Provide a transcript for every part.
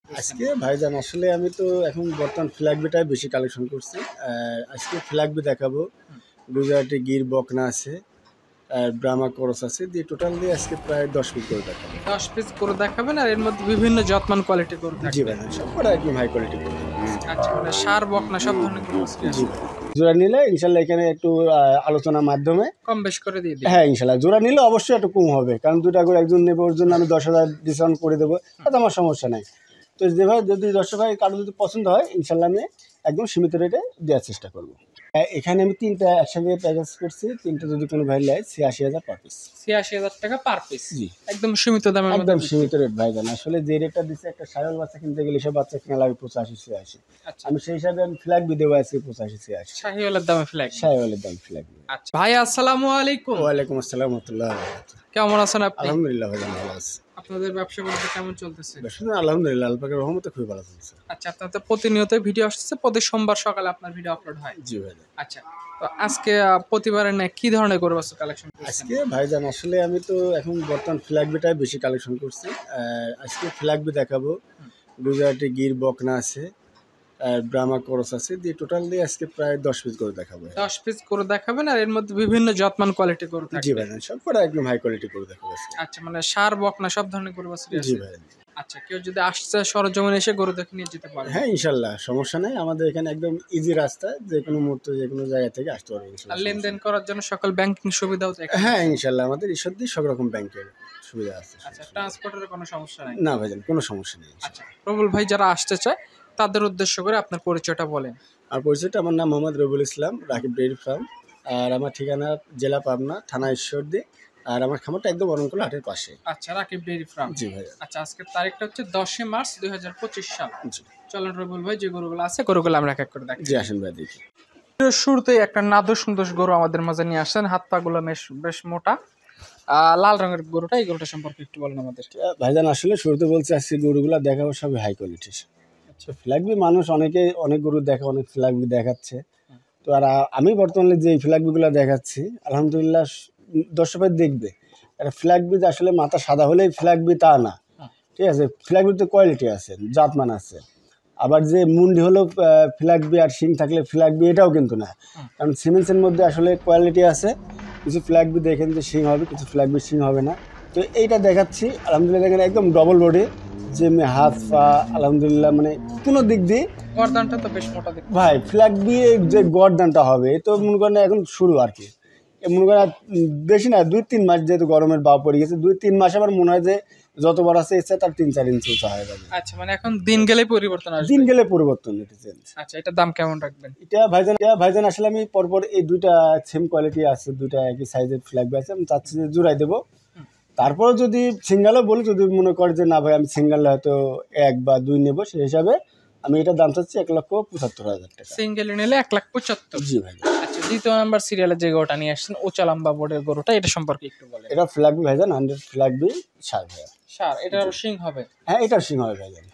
আজকে ভাইজান আসলে আমি তো এখন বর্তমান ফ্ল্যাগ বিটাই বেশি কালেকশন করছি। আজকে ফ্ল্যাগ বি দেখাবো, গুজরাটি গির বকনা আছে, আর ব্রাহ্মা করস আছে, দিয়ে টোটাল দিয়ে আজকে প্রায় 10 পিস করে দেখাবো। 10 পিস করে দেখাবেন আর এর মধ্যে বিভিন্ন যত্মান কোয়ালিটি করে জি থাকবে। ভাইজান, সব কটা একদম হাই কোয়ালিটি করে দেখাবো। আচ্ছা, মানে সার বকনা সব ধরনের গরু আজকে জি আছে। ভাই, জোড়া নিলে ইনশাল্লাহ এখানে একটু আলোচনার মাধ্যমে কম বেশ করে দিয়ে দিই। হ্যাঁ ইনশাল্লাহ জোড়া নিলে অবশ্যই একটু কম হবে, কারণ দুটা করে একজন নেবে, ওর জন্য আমি 10,000 ডিসকাউন্ট করে দেবো, তাতে আমার সমস্যা নাই। তো যে ভাই যদি 10 ভাই কারো যদি পছন্দ হয় ইনশাল্লাহ আমি একদম সীমিত রেটে দেওয়ার চেষ্টা করবো। এখানে আমি 3টা একসঙ্গে প্যাকেজ করছি, 3টা যদি কোনো ভাই নেয় 86,000 পার পিস। 86,000 টাকা পার পিস। জি, একদম সীমিত দামের মধ্যে। একদম সীমিত রেট ভাইজান। আসলে যে রেটটা দিচ্ছে একটা সাধারণ বাচ্চা কিনতে গেলে সব বাচ্চা কেনা লাগবে 85-86। আচ্ছা, আমি সেই হিসাবে আমি ফ্ল্যাগ বি দেবো আজকে 85-86। শাহিওয়ালের দামে ফ্ল্যাগ। শাহিওয়ালের দাম ফ্ল্যাগ বি। আচ্ছা ভাই, আসসালামু আলাইকুম। ওয়ালাইকুম আসসালাম ওয়া রাহমাতুল্লাহি ওয়া বারাকাতুহু। কেমন আছেন আপনি? আলহামদুলিল্লাহ ভাইজান, ভালো আছি। আপনাদের ব্যবসা বাণিজ্য কেমন চলতেছে? শুনুন আলহামদুলিল্লাহ, আল্লাহ পাকের রহমতে খুবই ভালো চলছে। আচ্ছা, আপনার তো প্রতিনিয়ত ভিডিও আসছে, প্রতি সোমবার সকালে আপনার ভিডিও আপলোড হয়। জি ভাইজান। আচ্ছা, তো আজকে প্রতিবারের ন্যায় কি ধরনের গরু বাছুর কালেকশন করছেন? আজকে ভাইজান আসলে আমি তো এখন বর্তমান ফ্ল্যাগ বিটাই বেশি কালেকশন করছি। আজকে ফ্ল্যাগ বি দেখাবো, গুজরাটি গির বকনা আছে, আর ব্রাহ্মা করস আছে, দিয়ে টোটাল দিয়ে আজকে প্রায় 10 পিস করে দেখাবো। 10 পিস করে দেখাবেন আর এর মধ্যে বিভিন্ন যত্মান কোয়ালিটি করে জি থাকবে। ভাইজান, সব কটা একদম হাই কোয়ালিটি করে দেখাবো আজকে। আচ্ছা, মানে সার বকনা সব ধরনের গরু বাছুর জি আছে। ভাইজান। আচ্ছা, কেউ যদি আসছে সরজমিনে এসে গরু দেখে নিয়ে যেতে পারে। হ্যাঁ ইনশাল্লাহ সমস্যা নেই, আমাদের এখানে একদম ইজি রাস্তা, যে কোনো মুহূর্তে যে কোনো জায়গা থেকে আসতে পারবে আর ইনশাল্লাহ। লেনদেন করার জন্য সকল ব্যাংকিং সুবিধাও তো এখানে হ্যাঁ আছে। ইনশাল্লাহ আমাদের ঈশ্বরদী সব রকম ব্যাংকের সুবিধা আছে। আচ্ছা, ট্রান্সপোর্টের কোনো সমস্যা নাই। না ভাইজান, কোনো সমস্যা নেই। আচ্ছা, প্রবল ভাই যারা আসতে চায় তাদের উদ্দেশ্য করে আপনার পরিচয়টা বলেন। আর পরিচয়টা, আমার নাম মোহাম্মদ রবিউল ইসলাম, রাকিব ডেইরি ফার্ম, আর আমার ঠিকানা জেলা পাবনা, থানা ঈশ্বরদী, আর আমার খামারটা একদম অরণকুলা হাটের পাশে। আচ্ছা, রাকিব ডেইরি ফার্ম। জি ভাইয়া। আচ্ছা, আজকের তারিখটা হচ্ছে 10 মার্চ 2025 সাল। জি চলেন রবিউল ভাই, যে গরুগুলো আছে গরুগুলো আমরা এক এক করে দেখি। জি, আসেন ভাই দেখি। শুরুতেই একটা নাদুস সুন্দর গরু আমাদের মাঝে নিয়ে আসছেন, হাত পা গুলো বেশ মোটা, লাল রঙের গরুটা। এই গরুটা সম্পর্কে একটু বলেন আমাদের। ভাইজান আসলে শুরুতে বলছি আজকে গরুগুলা দেখাবো সবই হাই কোয়ালিটির। আচ্ছা, ফ্ল্যাগবি মানুষ অনেক গরু দেখে, অনেক ফ্ল্যাগবি দেখাচ্ছে। তো আর আমি বর্তমানে যে ফ্ল্যাগবিগুলো দেখাচ্ছি আলহামদুলিল্লাহ দর্শক ভাই দেখবে, একটা ফ্ল্যাগবি আসলে মাথা সাদা হলেই ফ্ল্যাগবি তা না, ঠিক আছে। ফ্ল্যাগবিতে কোয়ালিটি আছে, জাতমান আছে। আবার যে মুন্ডি হলো ফ্ল্যাগবি আর শিং থাকলে ফ্ল্যাগবি, এটাও কিন্তু না, কারণ সিমেন্সের মধ্যে আসলে কোয়ালিটি আছে। কিছু ফ্ল্যাগবি দেখেন যে শিং হবে, কিছু ফ্ল্যাগবি শিং হবে না। তো এইটা দেখাচ্ছি আলহামদুলিল্লাহ, দেখেন একদম ডবল বডি, যে হাত পা আলহামদুলিল্লাহ মানে কোনো দিক দিয়ে গর্দানটা তো বেশ মোটা দেখতে ভাই ফ্ল্যাগবি যে গরদানটা হবে, এ তো মনে করেন এখন শুরু আর কি। মনে করেন বেশি না, 2-3 মাস, যেহেতু গরমের ভাব পড়ে গেছে, 2-3 মাস আমার মনে হয় যে যতবার আছে ইচ্ছা তার 3-4 ইঞ্চি উঁচা হয়ে যাবে। আচ্ছা, মানে এখন দিন গেলে পরিবর্তন আসবে। দিন গেলে পরিবর্তন এটা চেঞ্জ। আচ্ছা, এটার দাম কেমন রাখবেন? এটা ভাইজান আসলে আমি পরপর এই দুইটা সেম কোয়ালিটি আছে, দুইটা একই সাইজের ফ্ল্যাগবি আছে, আমি চাচ্ছি যে জোড়াই দেবো। তারপরে যদি সিঙ্গেলও বলি, যদি মনে করে যে না ভাই আমি সিঙ্গেল হয়তো 1 বা 2 নেবো, সেই হিসাবে আমি এটার দাম চাচ্ছি 1,75,000 টাকা। সিঙ্গেল নিলে 1,75,000। জি ভাই। আচ্ছা, দ্বিতীয় নাম্বার সিরিয়ালে যে গরুটা নিয়ে আসছেন উঁচা লম্বা বোর্ডের গরুটা, এটা সম্পর্কে একটু বলেন। এটা ফ্ল্যাগবি ভাইজান, 100 ফ্ল্যাগবি সার ভাইয়া। সার, এটার সিং হবে? হ্যাঁ এটার সিং হবে ভাইজান।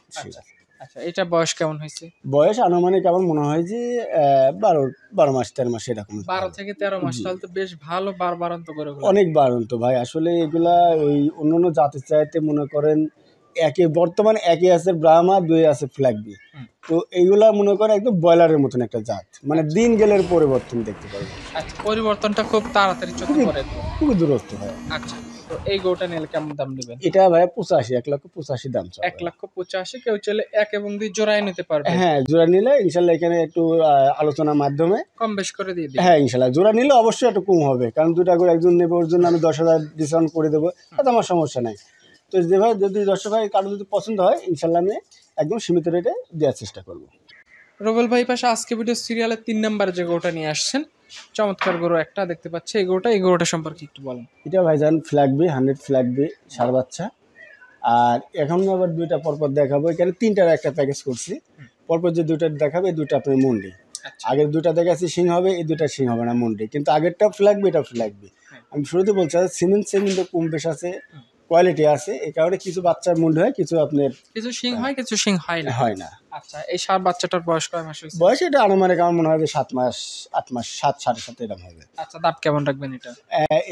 আচ্ছা, এটা বয়স কেমন হয়েছে? বয়স আনুমানিক আমার মনে হয় যে 12 মাস 13 মাস এরকম। 12 থেকে 13 মাস, তাহলে তো বেশ ভালো বাড়ন্ত গরুগুলো। অনেক বাড়ন্ত ভাই, আসলে এগুলা ওই অন্যান্য জাতের চাইতে মনে করেন বর্তমানে একই আছে ব্রাহ্মা, 2 আছে ফ্ল্যাগবি। তো এইগুলা মনে করেন একদম ব্রয়লারের মতন একটা জাত, মানে দিন গেলের পরিবর্তন দেখতে পারবেন। আচ্ছা, পরিবর্তনটা খুব তাড়াতাড়ি চোখে পড়ে। খুবই দূরত্ব হয়। আচ্ছা, তো এই গরুটা নিলে কেমন দাম দিবেন? এটা ভাই 1,85,000 দাম চাই। 1,85,000। কেউ চাইলে 1 এবং 2 জোড়ায় নিতে পারবে। হ্যাঁ জোড়া নিলে ইনশাল্লাহ এখানে একটু আলোচনার মাধ্যমে কম বেশ করে দিয়ে দিই। হ্যাঁ ইনশাল্লাহ জোড়া নিলে অবশ্যই একটু কম হবে, কারণ দুটা করে একজন নেবে, ওর জন্য আমি 10,000 ডিসকাউন্ট করে দেবো, তাতে আমার সমস্যা নাই। তো যে ভাই যদি 10 ভাই কারো যদি পছন্দ হয় ইনশাল্লাহ আমি একদম সীমিত রেটে দেওয়ার চেষ্টা করবো। রবেল ভাই পাশে আজকে ভিডিও সিরিয়ালের 3 নম্বরে যে গরুটা নিয়ে আসছেন, চমৎকার গরু একটা দেখতে পাচ্ছি। এই গরুটা সম্পর্কে একটু বলেন। এটা ভাইজান ফ্ল্যাগবি, 100 ফ্ল্যাগবি সার বাচ্চা। আর এখন আবার দুইটা পরপর দেখাবো, এখানে 3টার একটা প্যাকেজ করছি। পরপর যে দুইটা দেখাবে, এই দুইটা আপনার মন্ডি। আগের দুইটা দেখাচ্ছি সিং হবে, এই দুইটা সিং হবে না মন্ডি, কিন্তু আগেরটা ফ্ল্যাগবি, এটা ফ্ল্যাগবি। আমি শুরুতে বলছি সিমেন্ট কিন্তু কম বেশ আছে, কোয়ালিটি আছে, এই কারণে কিছু বাচ্চার মুন্ডি হয়, কিছু আপনার কিছু সিং হয়, কিছু সিং হয় না। আচ্ছা, এই ষাঁড় বাচ্চাটার বয়স কয় মাস হয়েছে? বয়স এটা আনুমানিক আমার মনে হয় যে 7 মাস 8 মাস 7 7.5 এরকম হবে। আচ্ছা, দাম কেমন রাখবেন এটা?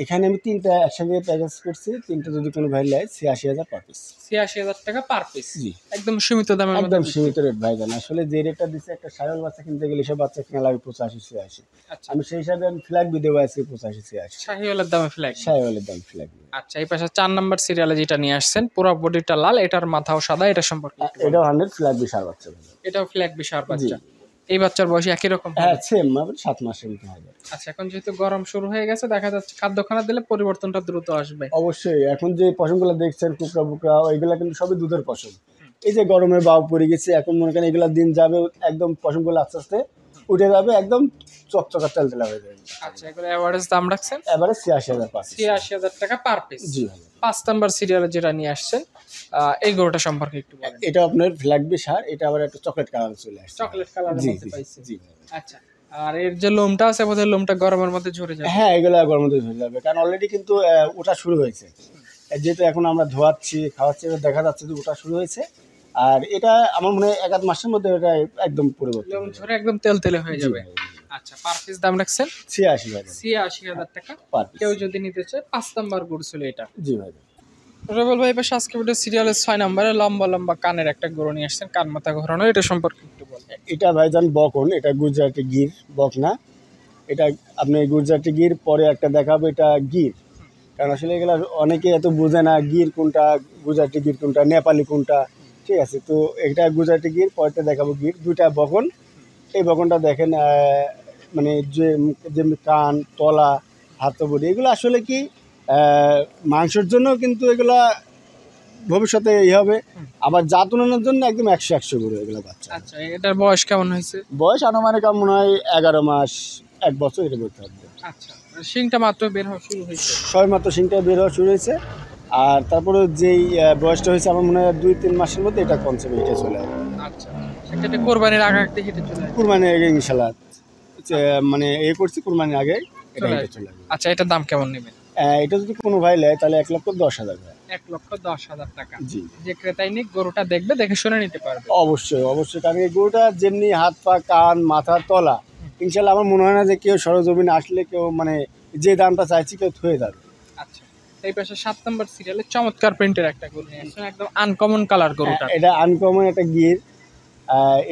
এখানে আমি 3টা একসঙ্গে প্যাকেজ করছি, 3টা যদি কোনো ভাই নেয় 86,000 পার পিস। ৮৬,০০০ টাকা পার পিস। জি, একদম সীমিত দামের মধ্যে একদম বিক্রি। সীমিত রেট ভাইজান। আসলে যে রেটটা দিচ্ছে একটা সাইওয়াল বাচ্চা কিনতে গেলে সব বাচ্চা কেনা লাগে 85 86। আচ্ছা, আমি সেই হিসাবে আমি ফ্ল্যাগ বি দেবো আজকে 85 86। শাহিওয়ালের দামে ফ্ল্যাগ। সাইওয়ালের দাম ফ্ল্যাগ বি। আচ্ছা, এই পাশে 4 নাম্বার সিরিয়ালে যেটা নিয়ে আসছেন পুরো বডিটা লাল, এটার মাথাও সাদা, এটা সম্পর্কে একটু বলুন। এটাও 100 ফ্ল্যাগ বি সার বাচ্চা ভাইজান। এটাও ফ্ল্যাগ বিশার জি, বাচ্চা। এই বাচ্চার বয়স একই রকম হবে? হ্যাঁ সেম 7 মাসের মতো হবে। আচ্ছা, এখন যেহেতু গরম শুরু হয়ে গেছে, দেখা যাচ্ছে খাদ্যখানা দিলে পরিবর্তনটা দ্রুত আসবে। অবশ্যই এখন যে পশমগুলো দেখছেন কুকরা বুকরা ওইগুলা কিন্তু সবই দুধের পশম। এই যে গরমের বাউ পড়ে গেছে, এখন মনে করেন এগুলা দিন যাবে একদম পশমগুলো আস্তে আস্তে উঠে যাবে, একদম চকচকা তেলতেলা হয়ে যাবে। আচ্ছা, এগুলো এভারেজ দাম রাখছেন এবারে 86,000 পাস। ৮৬,০০০ টাকা পার পিস। জি ভাই। 5 নাম্বার সিরিয়ালে যেটা নিয়ে আসছেন এই গরুটা সম্পর্কে একটু বলেন। এটা আপনার ফ্ল্যাগ বি সার, এটা আবার একটা চকলেট কালার চলে আসছে। চকলেট কালারের জি মধ্যে জি পাইছে। জি ভাই। আচ্ছা, আর এর যে লোমটা আছে বোধহয় লোমটা গরমের মধ্যে ঝরে যাবে। হ্যাঁ এগুলো গরমের মধ্যে হয়ে যাবে, কারণ অলরেডি কিন্তু ওটা শুরু হয়েছে। যেহেতু এখন আমরা ধোয়াচ্ছি খাওয়াচ্ছি, এবার দেখা যাচ্ছে যে ওটা শুরু হয়েছে। আর এটা আমার মনে হয় 1 আধ মাসের মধ্যে এটা একদম পরিবর্তন লোম হয়ে যাবে। ঝরে একদম তেলতেলে হয়ে জি যাবে। ভাই, আচ্ছা, পার পিস দাম রাখছেন 86,000 ৮৬,০০০ টাকা। Per piece. কেউ যদি নিতে চায় 5 নাম্বার গরু ছিল এটা। জি ভাই। রবিউল ভাই এবার আজকে ভিডিও সিরিয়ালের 6 নম্বরে লম্বা লম্বা কানের একটা গরু নিয়ে আসছেন, কান মাথা ঘোরানো, এটা সম্পর্কে একটু বলবেন। এটা ভাইজান বকন, এটা গুজরাটি গির বক না, এটা আপনি গুজরাটি গির পরে একটা দেখাবো, এটা গির। কারণ আসলে এগুলো অনেকে এত বোঝে না গির কোনটা, গুজরাটি গির কোনটা, নেপালি কোনটা। ঠিক আছে, তো এটা গুজরাটি গির, পরেরটা দেখাবো গির। দুইটা বকন। এই বকনটা দেখেন মানে যে যে কান তলা হাত বডি এগুলো আসলে কি মাংসের জন্য কিন্তু এগুলা ভবিষ্যতে এই হবে, আবার জাত উন্নয়নের জন্য একদম 100 গরু এগুলো বাচ্চা। আচ্ছা, এটার বয়স কেমন হয়েছে? বয়স আনুমানিক আমার মনে হয় 11 মাস 1 বছর এটা বলতে হবে। আচ্ছা, শিংটা মাত্র বের হওয়া শুরু হয়েছে। সবেমাত্র সিংটা বের হওয়া শুরু হয়েছে। আর তারপরে যেই বয়সটা হয়েছে আমার মনে হয় 2-3 মাসের মধ্যে এটা কনসেপ্ট এটা চলে আসবে। আচ্ছা, সেক্ষেত্রে কোরবানির আগে একটা হিটে চলে আসবে। কুরবানির আগে ইনশাল্লাহ মানে করছি কুরবানির আগে এটা চলে এটা আসবে। চলে আসবে। আচ্ছা, এটার দাম কেমন নেবেন? এটা যদি কোনো ভাই নেয় তাহলে 1,10,000 টাকা। ১,১০,০০০ টাকা। জি, যে ক্রেতাই নিক গরুটা দেখবে, দেখে শুনে নিতে পারবে। অবশ্যই অবশ্যই, কারণ এই গরুটা যেমনি হাত পা কান মাথা তলা, ইনশাল্লাহ আমার মনে হয় না যে কেউ সরজমিনে আসলে কেউ মানে যে দামটা চাইছি কেউ থয়ে যাবে। আচ্ছা, এই পাশে 7 নম্বর সিরিয়ালে চমৎকার প্রিন্টের একটা গরু নিয়ে আসছেন, একদম আনকমন কালার গরুটা। এটা আনকমন একটা গির,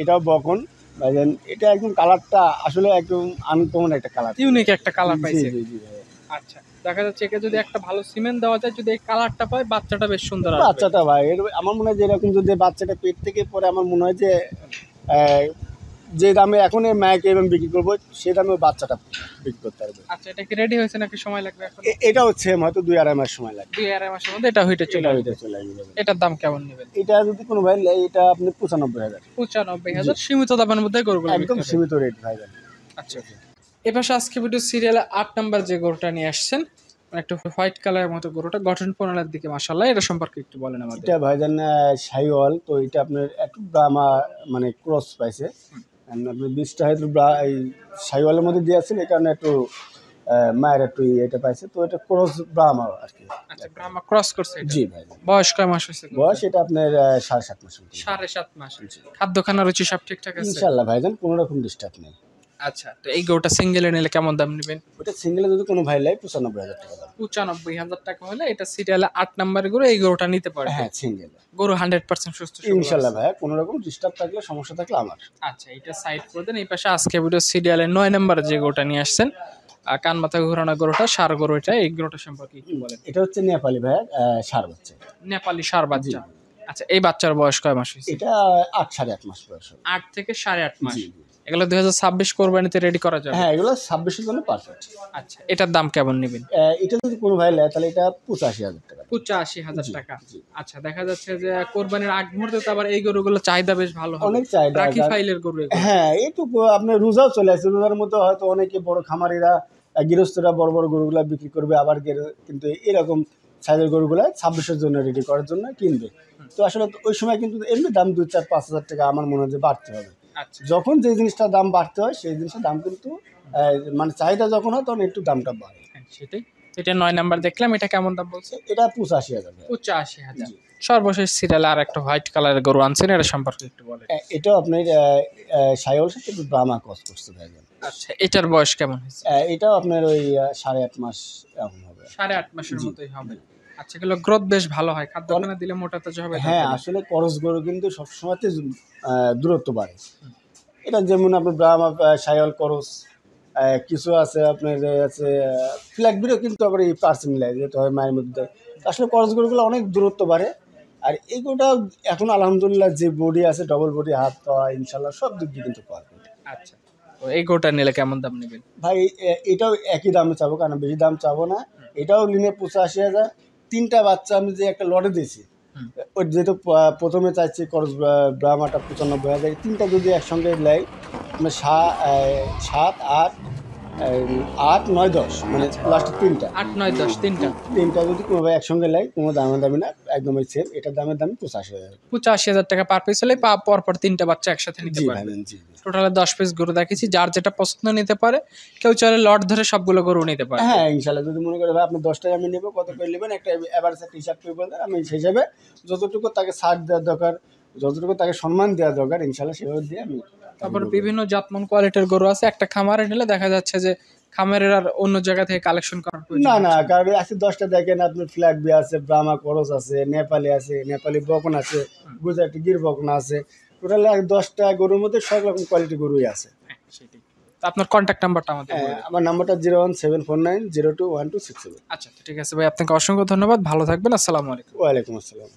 এটাও বকন ভাইজান। এটা একদম কালারটা আসলে একদম আনকমন একটা কালার। ইউনিক একটা কালার জি পাইছে। জি জি ভাই। আচ্ছা, দেখা যাচ্ছে একে যদি একটা ভালো সিমেন্ট দেওয়া যায়, যদি এই কালারটা পায়, বাচ্চাটা বেশ সুন্দর আসবে। বাচ্চাটা ভাই আমার মনে হয় যে এরকম যদি বাচ্চাটা পেট থেকে পরে আমার মনে হয় যে আহ, যে দামে এখন এই মায়াকে এবং বিক্রি করবো সেই দামে ওই বাচ্চাটা বিক্রি করতে পারবে। আচ্ছা, এটা কি রেডি হয়েছে নাকি সময় লাগবে এখন? এটা হচ্ছে হয়তো 2-2.5 মাস সময় লাগবে। 2-2.5 মাসের মধ্যে এটা হইতে চলে এটা আসবে। এটা চলে আসবে। এটার দাম কেমন নেবেন? এটা যদি কোনো ভাই নেয় এটা আপনি 95,000। 95,000 সীমিত দামের মধ্যে গরুগুলো একদম বিক্রি হবে। সীমিত রেট ভাই। আচ্ছা, এপাশে আজকে ভিডিও সিরিয়ালে 8 নাম্বার যে গরুটা নিয়ে আসছেন, একটু হোয়াইট কালারের মতো গরুটা, গঠন প্রণালীর দিকে মাশাআল্লাহ, এটা সম্পর্কে একটু বলেন আমাদের। এটা ভাইজান শাহিওয়াল, তো এটা আপনার একটু ব্রাহ্মা মানে ক্রস পাইছে। আপনার 20টা হয়তো এই শাহিওয়ালের মধ্যে দিয়ে আছেন, এই কারণে একটু মায়ের একটু এটা পাইছে, তো এটা ক্রস ব্রাহ্মা আর কি। আচ্ছা, ব্রাহ্মা ক্রস করছে এটা। জি ভাই। বয়স কয় মাস হয়েছে? বয়স এটা আপনার 7.5 মাস মতো। 7.5 মাস। খাদ্য খানা রুচি সব ঠিকঠাক আছে? ইনশাল্লাহ ভাইজান কোনো রকম ডিস্টার্ব নেই। আচ্ছা, তো এই গরুটা সিঙ্গেলে নিলে কেমন দাম নেবেন? ওটা সিঙ্গেলে যদি কোনো ভাই লাই 95,000 টাকা দাম। 95,000 টাকা হলে এটা সিরিয়ালে 8 নাম্বারের গরু, এই গরুটা নিতে পারবে। হ্যাঁ সিঙ্গেল। গরু 100% সুস্থ সবল ইনশাল্লাহ আছে। ভাই, কোনো রকম ডিস্টার্ব থাকলে সমস্যা থাকলে আমার। আচ্ছা, এটা সাইড করে দেন। এই পাশে আজকে ভিডিও সিরিয়ালে 9 নাম্বারে যে গরুটা নিয়ে আসছেন, কান মাথা ঘোরানো গরুটা, ষাঁড় গরু, এটা এই গরুটা সম্পর্কে একটু বলেন। এটা হচ্ছে নেপালি ভাই, সার বাচ্চা। নেপালি ষাঁড় বাচ্চা। আচ্ছা, এই বাচ্চার বয়স কয় মাস হয়েছে? এটা 8-8.5 মাস বয়স হবে। 8 থেকে 8.5 মাস। জি, জি। এগুলো 2026 কোরবানিতে রেডি করা যাবে। হ্যাঁ এগুলো 26-এর জন্য পারফেক্ট। আচ্ছা, এটার দাম কেমন নেবেন? এটা যদি কোনো ভাই নেয় তাহলে এটা 85,000 টাকা। 85,000 জি, টাকা। জি। আচ্ছা, দেখা যাচ্ছে যে কোরবানির আগ মুহূর্তে তো আবার এই গরুগুলো চাহিদা বেশ ভালো হবে। অনেক চাহিদা। রাখি ফাইলের গরু এগুলো। হ্যাঁ এইটুকু আপনার রোজাও চলে আসছে, রোজার মধ্যে হয়তো অনেকে বড় খামারিরা গৃহস্থরা বড় বড় গরুগুলা বিক্রি করবে, আবার কিন্তু এরকম সাইজের গরুগুলা 26-এর জন্য রেডি করার জন্য কিনবে। তো আসলে ওই সময় কিন্তু এমনি দাম 2-4-5,000 টাকা আমার মনে হয় যে বাড়তে হবে। আচ্ছা, যখন যে জিনিসটার দাম বাড়তে হয় সেই জিনিসটার দাম কিন্তু মানে চাহিদা যখন হয় তখন একটু দামটা বাড়ে। হ্যাঁ, সেটাই। এটা 9 নাম্বার দেখলাম, এটা কেমন দাম বলছে? এটা 85,000 টাকা। 85,000। জি। সর্বশেষ সিরিয়ালে আর একটা হোয়াইট কালারের গরু আনছেন, এটা সম্পর্কে একটু বলেন। এটাও আপনার সাইওয়াল সাথে একটু ব্রাহ্মা ক্রস করছে ভাইজান। আচ্ছা, এটার বয়স কেমন হয়েছে? এটাও আপনার ওই 8.5 মাস এরকম হবে। 8.5 মাসের মতোই হবে। আচ্ছা, এগুলো গ্রোথ বেশ ভালো হয়, খাদ্য খানা দিলে মোটা তাজা হবে। হ্যাঁ, আসলে করস গরু কিন্তু সবসময়তে দূরত্ব বাড়ে। এটা যেমন আপনার ব্রাহ্মা সাইওয়াল করস, কিছু আছে আপনার আছে ফ্ল্যাগবিরও কিন্তু আবার এই পার্সেন্ট লাগে যেটা হয় মায়ের মধ্যে। আসলে করস গরুগুলো অনেক দূরত্ব বাড়ে। আর এগুলোটা এখন আলহামদুলিল্লাহ যে বডি আছে, ডবল বডি, হাত পা ইনশাল্লাহ সব দিক দিয়ে কিন্তু পারফেক্ট। আচ্ছা, তো এই গরুটা নিলে কেমন দাম নেবেন? ভাই এটাও একই দামে চাবো, কারণ বেশি দাম চাবো না। এটাও নিলে 85,000। 3টা বাচ্চা আমি যে একটা লটে দিয়েছি, ওই যেহেতু প্রথমে চাইছি করস ব্রাহ্মাটা 95,000, 3টা যদি একসঙ্গে নেয় মানে 7, 8, 9, 10 মানে লাস্টে 3টা 8, 9, 10 তিনটা। যদি কোনো ভাই একসঙ্গে নেয়, কোনো দামি না, একদমই সেম। এটার দামের দাম 85,000। 85,000 টাকা পার পিস হলে পর 3টা বাচ্চা একসাথে নিতে জি পারবে। ভাই, জি। টোটালে 10 পিস গরু দেখেছি, যার যেটা পছন্দ নিতে পারে। কেউ চাইলে লট ধরে সবগুলো গরু নিতে পারে। হ্যাঁ, ইনশাল্লাহ। যদি মনে করে ভাই আপনি 10টায় আমি নেবো, কত করে নেবেন একটা এভারেজ একটা হিসাব করে বলবেন, আমি সেই হিসাবে যতটুকু তাকে ছাড় দেওয়ার দরকার, যতটুকু তাকে সম্মান দেওয়া দরকার, ইনশাল্লাহ সেভাবে দিয়ে আমি। তারপর বিভিন্ন জাতমান কোয়ালিটির গরু আছে, একটা খামারে নিলে দেখা যাচ্ছে যে খামারের আর অন্য জায়গা থেকে কালেকশন করার প্রয়োজন না, হচ্ছে। কারণ আজকে 10টা দেখেন আপনি ফ্ল্যাগ বি আছে, ব্রাহ্মা করস আছে, নেপালি আছে, নেপালি বকন আছে, গুজরাটি গির বকন আছে। টোটাল 10টা গরুর মধ্যে সব রকম কোয়ালিটি গরুই আছে। হ্যাঁ, সেটাই। তো আপনার কন্ট্যাক্ট নাম্বারটা আমাদের বলে দিন। আমার নাম্বারটা 01749021267। আচ্ছা, ঠিক আছে ভাই, আপনাকে অসংখ্য ধন্যবাদ, ভালো থাকবেন, আসসালামু আলাইকুম। ওয়ালাইকুম আসসালাম।